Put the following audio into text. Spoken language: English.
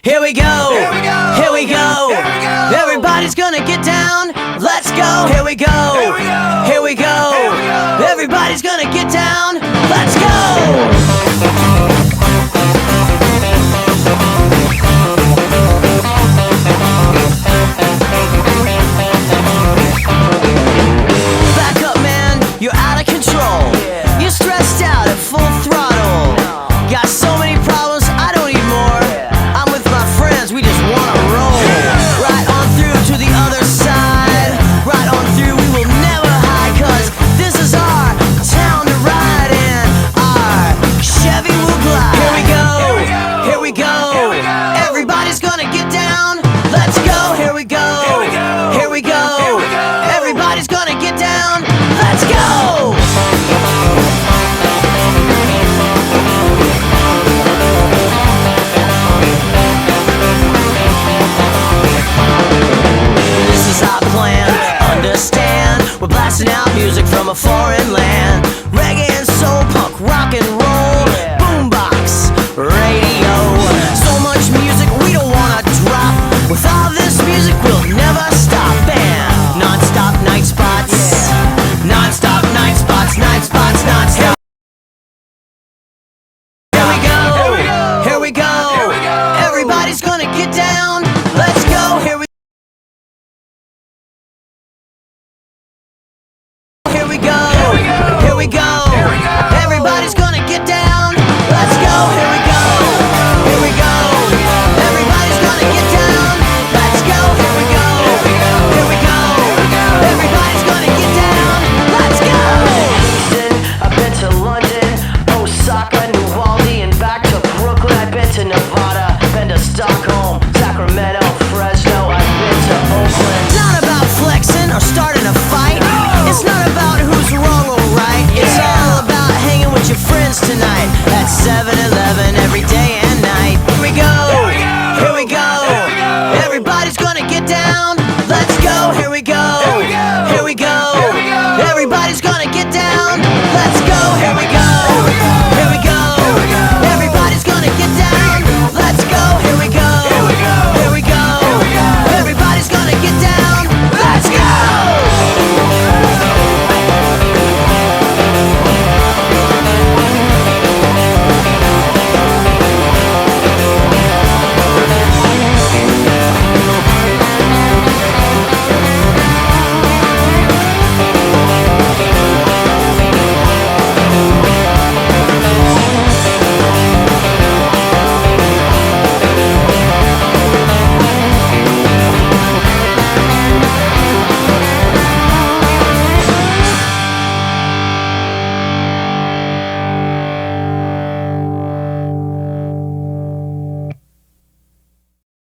Here we go. Here we go. Here we go. Here we go. Everybody's gonna get down. Let's go. Here we go. Here we go. Here we go. Here we go. Everybody's gonna get down. Let's go. Back up, man. You're out of control. You're stressed out at full throttle. Got so many problems, I don't need more. I'm with my friends, we just wanna roll. Right on through to the other side. Right on through, we will never hide. 'Cause this is our town to ride in. Our Chevy will glide. Here we go. Here we go. Everybody's gonna get down. Let's go. Here we go. Here we go. Everybody's gonna get down. Let's go. This is our plan, understand. We're blasting out music from a foreign land. Reggae and soul, punk, rock and roll, boombox, radio. So much music we don't wanna drop. With all this music we'll never stop. Bam! Non-stop night spots. Non-stop night spots, night spots, non-stop. Here we go. Here we go. Everybody's gonna get down. Let's go. Here we Here we go. Here we go. Everybody's gonna get down. Let's go. Here we go. Here we go. Everybody's gonna get down. Let's go. Here we go. Here we go. Everybody's gonna get down. Let's go. Houston, I've been to London, Osaka, New Orleans, and back to Brooklyn. I've been to Nevada, been to Stockholm, Sacramento, Fresno. I've been to Oakland. It's not about flexing or starting a fight. It's not about